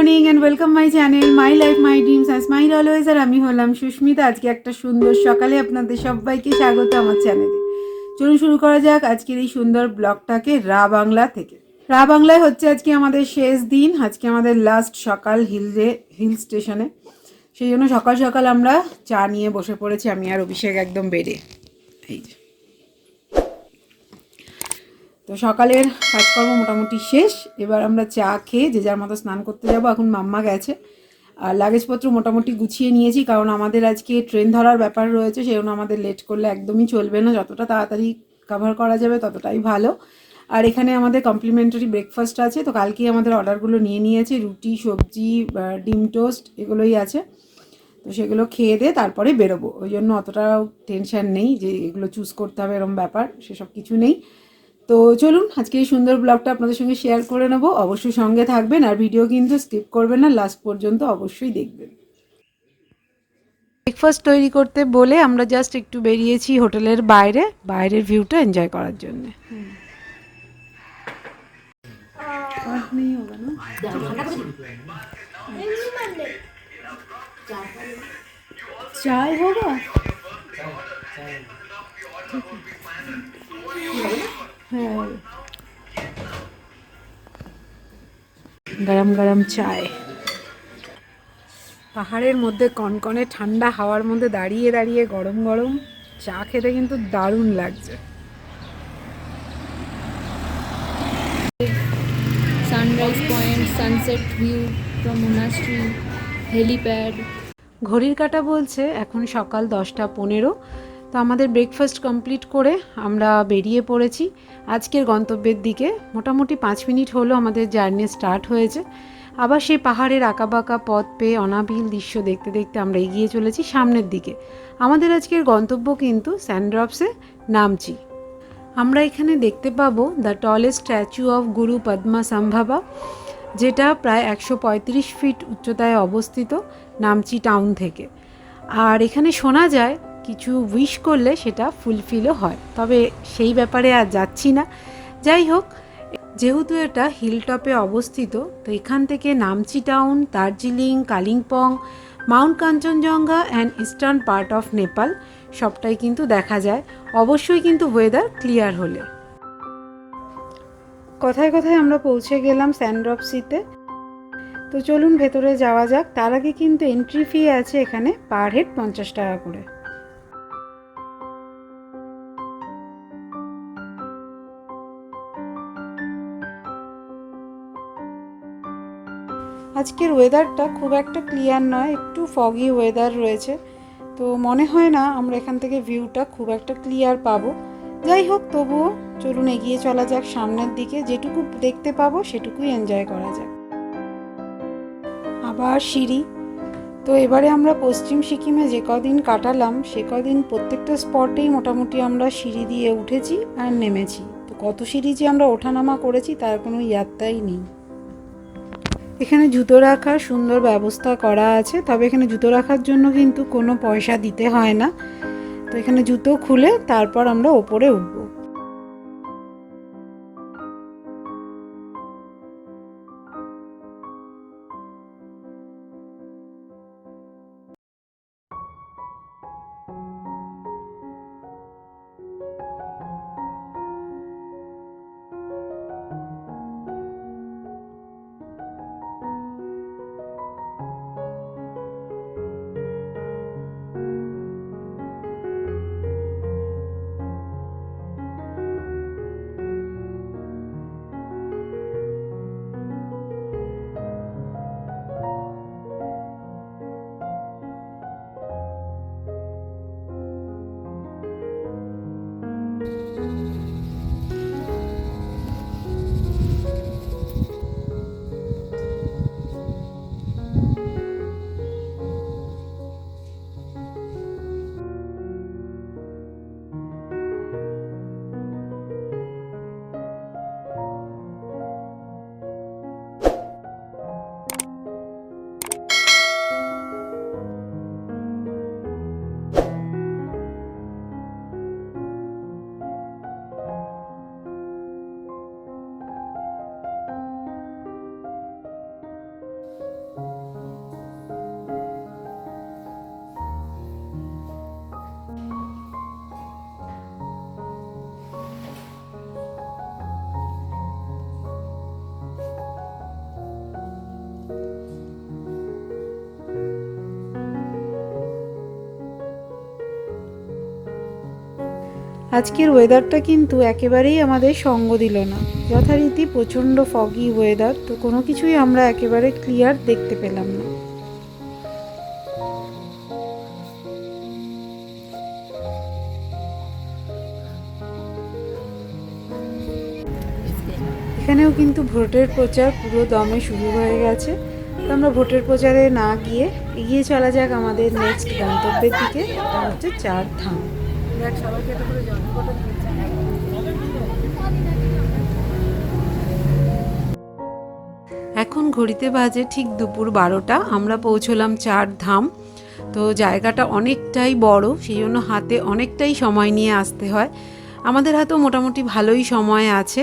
Morning and welcome my channel my life my dreams and smile always. আর আমি হলাম সুস্মিতা। আজকে একটা সুন্দর সকালে আপনাদের সবাইকে স্বাগত আমার চ্যানেলে। চলুন শুরু করা যাক আজকের এই সুন্দর ব্লগটাকে রা বাংলা থেকে। রা বাংলায় হচ্ছে আজকে আমাদের শেষ দিন, আজকে আমাদের লাস্ট সকাল হিল স্টেশনে। সেই জন্য সকাল সকাল আমরা চা নিয়ে বসে পড়েছি, আমি আর অভিষেক একদম বেডে। এই যে তো সকালের কাজকর্ম মোটামুটি শেষ। এবার আমরা চা খেয়ে যে যার মতো স্নান করতে যাব। এখন মাম্মা গেছে, আর লাগেজপত্র মোটামুটি গুছিয়ে নিয়েছি, কারণ আমাদের আজকে ট্রেন ধরার ব্যাপার রয়েছে। সেই জন্য আমাদের লেট করলে একদমই চলবে না, যতটা তাড়াতাড়ি কভার করা যাবে ততটাই ভালো। আর এখানে আমাদের কমপ্লিমেন্টারি ব্রেকফাস্ট আছে, তো কালকেই আমাদের অর্ডারগুলো নিয়ে নিয়েছি। রুটি, সবজি, ডিম টোস্ট এগুলোই আছে। তো সেগুলো খেয়ে দিয়ে তারপরে বেরোবো, ওই জন্য অতটাও টেনশন নেই যে এগুলো চুজ করতে হবে এরকম ব্যাপার, সেসব কিছু নেই। তো চলুন আজকে এই সুন্দর ব্লগটা আপনাদের সঙ্গে শেয়ার করে নেবো। অবশ্যই সঙ্গে থাকবেন, আর ভিডিও কিন্তু স্কিপ করবেন না, লাস্ট পর্যন্ত অবশ্যই দেখবেন। ব্রেকফাস্ট তৈরি করতে বলে আমরা জাস্ট একটু বেরিয়েছি হোটেলের বাইরে, বাইরের ভিউটা এনজয় করার জন্য। চায় হোগা হ্যাঁ, গরম গরম চায়। পাহাড়ের মধ্যে কনকনে ঠান্ডা হাওয়ার মধ্যে দাঁড়িয়ে দাঁড়িয়ে গরম গরম চা খেতে কিন্তু দারুণ লাগছে। Sunrise point, sunset view from monastery, helipad. ঘড়ির কাঁটা বলছে এখন সকাল 10টা 15। তো আমাদের ব্রেকফাস্ট কমপ্লিট করে আমরা বেরিয়ে পড়েছি আজকের গন্তব্যের দিকে। মোটামুটি 5 মিনিট হলো আমাদের জার্নি স্টার্ট হয়েছে। আবার সেই পাহাড়ের আঁকাবাঁকা পথ পেয়ে অনাবিল দৃশ্য দেখতে দেখতে আমরা এগিয়ে চলেছি সামনের দিকে। আমাদের আজকের গন্তব্য কিন্তু স্যান্ড্রপসে নামচি। আমরা এখানে দেখতে পাবো দ্য টলেস্ট স্ট্যাচু অফ গুরু পদ্মাসাম্ভাবা, যেটা প্রায় 135 ফিট উচ্চতায় অবস্থিত নামচি টাউন থেকে। আর এখানে শোনা যায় কিছু উইশ করলে সেটা ফুলফিলও হয়, তবে সেই ব্যাপারে আর যাচ্ছি না। যাই হোক, যেহেতু এটা হিলটপে অবস্থিত, তো এখান থেকে Namchi town, Darjeeling, Kalimpong, Mount Kanchenjunga and eastern part of Nepal সবটাই কিন্তু দেখা যায়, অবশ্যই কিন্তু ওয়েদার ক্লিয়ার হলে। কথায় কথায় আমরা পৌঁছে গেলাম স্যান্ড্রপসিতে। তো চলুন ভেতরে যাওয়া যাক। তার আগে কিন্তু এন্ট্রি ফি আছে এখানে পার হেড 50 টাকা করে। আজকের ওয়েদারটা খুব একটা ক্লিয়ার নয়, একটু ফগি ওয়েদার রয়েছে, তো মনে হয় না আমরা এখান থেকে ভিউটা খুব একটা ক্লিয়ার পাবো। যাই হোক, তবুও চলুন এগিয়ে চলা যাক সামনের দিকে, যেটুকু দেখতে পাবো সেটুকুই এনজয় করা যাক। আবার সিঁড়ি। তো এবারে আমরা পশ্চিম সিকিমে যে কদিন কাটালাম সে কদিন প্রত্যেকটা স্পটেই মোটামুটি আমরা সিঁড়ি দিয়ে উঠেছি আর নেমেছি। তো কত সিঁড়ি যে আমরা ওঠানামা করেছি তার কোনো ইয়াত্তাই নেই। এখানে জুতো রাখার সুন্দর ব্যবস্থা করা আছে, তবে এখানে জুতো রাখার জন্য কিন্তু কোনো পয়সা দিতে হয় না। তো এখানে জুতো খুলে তারপর আমরা ওপরে উঠবো। আজকের ওয়েদারটা কিন্তু একেবারেই আমাদের সঙ্গ দিল না। যথারীতি প্রচণ্ড ফগি ওয়েদার, তো কোনো কিছুই আমরা একেবারে ক্লিয়ার দেখতে পেলাম না। এখানেও কিন্তু ভোটের প্রচার পুরো দমে শুরু হয়ে গেছে। তো আমরা ভোটের প্রচারে না গিয়ে এগিয়ে চলা যাক আমাদের নেক্সট গন্তব্যের দিকে, এটা হচ্ছে 4 ধাম। এখন ঘড়িতে বাজে ঠিক দুপুর 12টা। আমরা পৌঁছলাম 4 ধাম। তো জায়গাটা অনেকটাই বড়, সেই জন্য হাতে অনেকটাই সময় নিয়ে আসতে হয়। আমাদের হাতেও মোটামুটি ভালোই সময় আছে।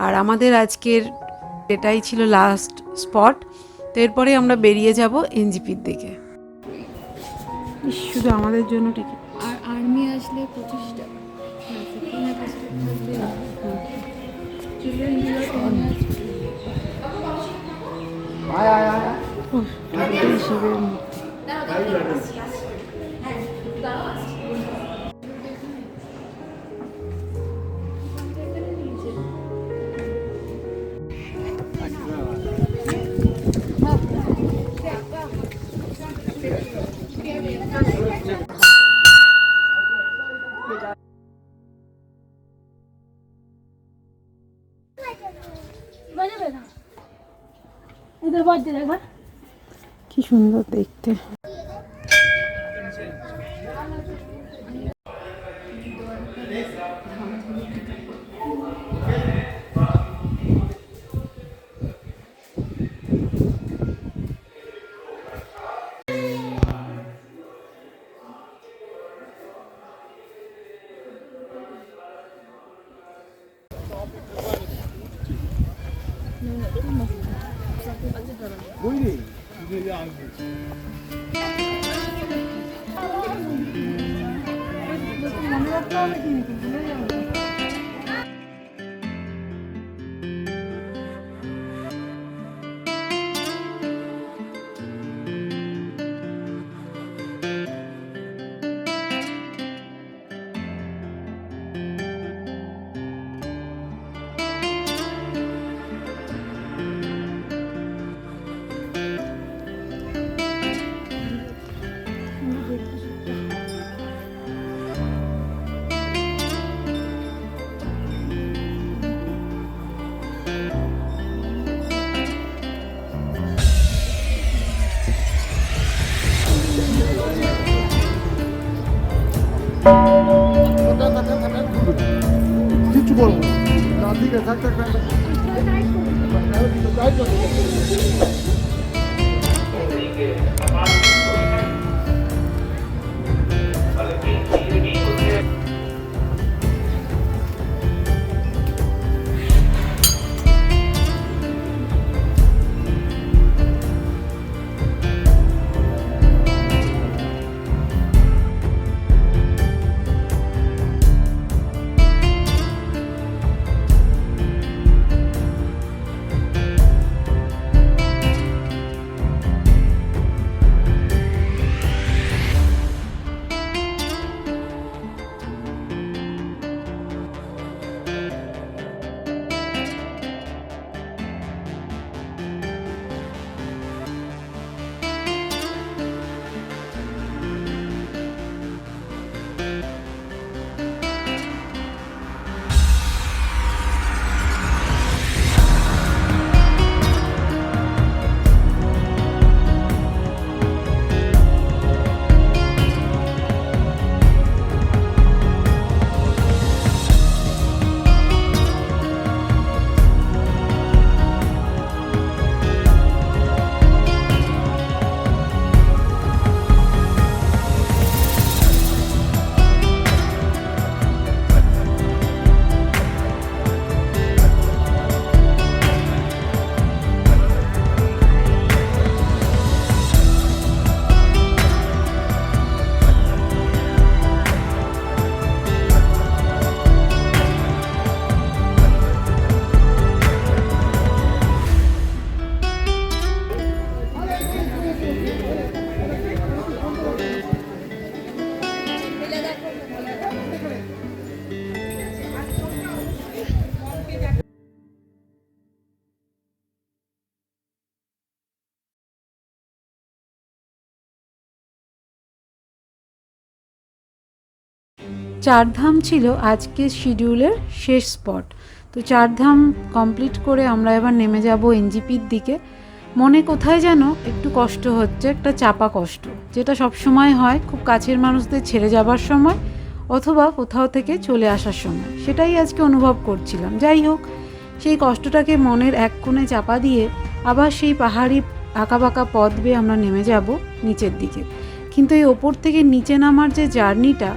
আর আমাদের আজকের এটাই ছিল লাস্ট স্পট। তো এরপরে আমরা বেরিয়ে যাব এনজিপির দিকে। শুধু আমাদের জন্য টিকিট। আর আর্মি আসলে 25 টাকা। শিবের কি সুন্দর দেখতে। মনে রাখতে হবে কিন্তু ভুলে যাবো। কিচ্ছু বলবো না, ঠিক আছে, থাক থাক থাক। চারধাম ছিল আজকের শিডিউলের শেষ স্পট। তো চারধাম কমপ্লিট করে আমরা এবার নেমে যাব এনজিপির দিকে। মনে কোথায় যেন একটু কষ্ট হচ্ছে, একটা চাপা কষ্ট, যেটা সব সময় হয় খুব কাছের মানুষদের ছেড়ে যাবার সময় অথবা কোথাও থেকে চলে আসার সময়। সেটাই আজকে অনুভব করছিলাম। যাই হোক, সেই কষ্টটাকে মনের এক কোণে চাপা দিয়ে আবার সেই পাহাড়ি আঁকাবাঁকা পথ বেয়ে আমরা নেমে যাব নিচের দিকে। কিন্তু এই ওপর থেকে নিচে নামার যে জার্নিটা,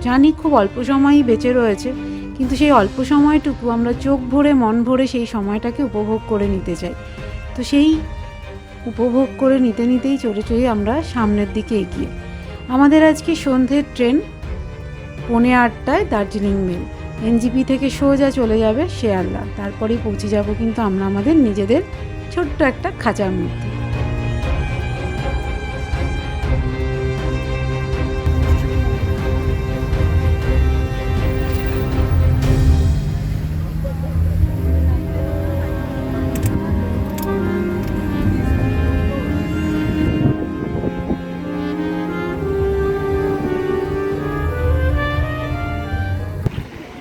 জানি খুব অল্প সময়ই বেঁচে রয়েছে, কিন্তু সেই অল্প সময়টুকু আমরা চোখ ভরে মন ভরে সেই সময়টাকে উপভোগ করে নিতে চাই। তো সেই উপভোগ করে নিতে নিতেই চলে আমরা সামনের দিকে এগিয়ে। আমাদের আজকে সন্ধ্যের ট্রেন 8:45 দার্জিলিং মেল। এনজিপি থেকে সোজা চলে যাবে শেয়ালদা, তারপরেই পৌঁছে যাব কিন্তু আমরা আমাদের নিজেদের ছোট্ট একটা খাঁচার মধ্যে।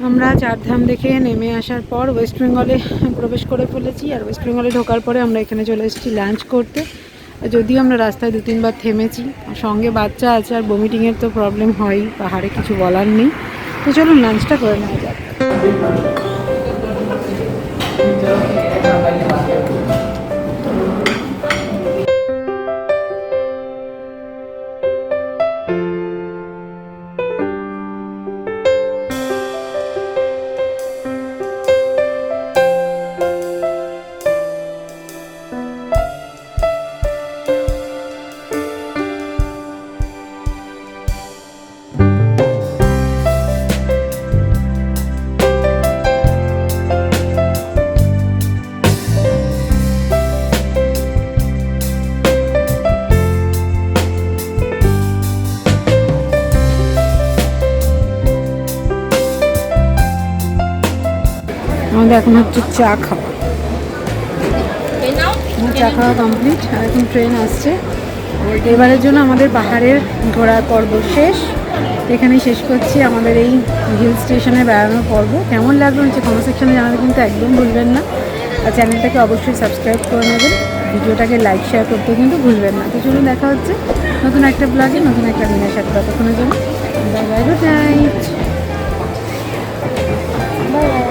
আমরা চারধাম দেখে নেমে আসার পর ওয়েস্ট বেঙ্গলে প্রবেশ করে ফেলেছি। আর ওয়েস্ট বেঙ্গলে ঢোকার পরে আমরা এখানে চলে এসেছি লাঞ্চ করতে। যদিও আমরা রাস্তায় 2-3 বার থেমেছি, সঙ্গে বাচ্চা আছে আর ভমিটিংয়ের তো প্রবলেম হয়ই, পাহাড়ে কিছু বলার নেই। তো চলুন লাঞ্চটা করে নেওয়া যাক। আমাদের এখন হচ্ছে চা খাওয়া। চা খাওয়া কমপ্লিট, আর এখন ট্রেন আসছে। এবারের জন্য আমাদের পাহাড়ের ঘোরার পর্ব শেষ। এখানেই শেষ করছি আমাদের এই হিল স্টেশনে বেড়ানোর পর্ব। কেমন লাগলো নিচে কমেন্ট সেকশনে জানাতে কিন্তু একদম ভুলবেন না। আর চ্যানেলটাকে অবশ্যই সাবস্ক্রাইব করে নেবেন, ভিডিওটাকে লাইক শেয়ার করতে কিন্তু ভুলবেন না। তো চলুন দেখা হচ্ছে নতুন একটা ব্লগে নতুন একটা দিনের সাথে। ততক্ষণের জন্য bye bye, good night, bye bye.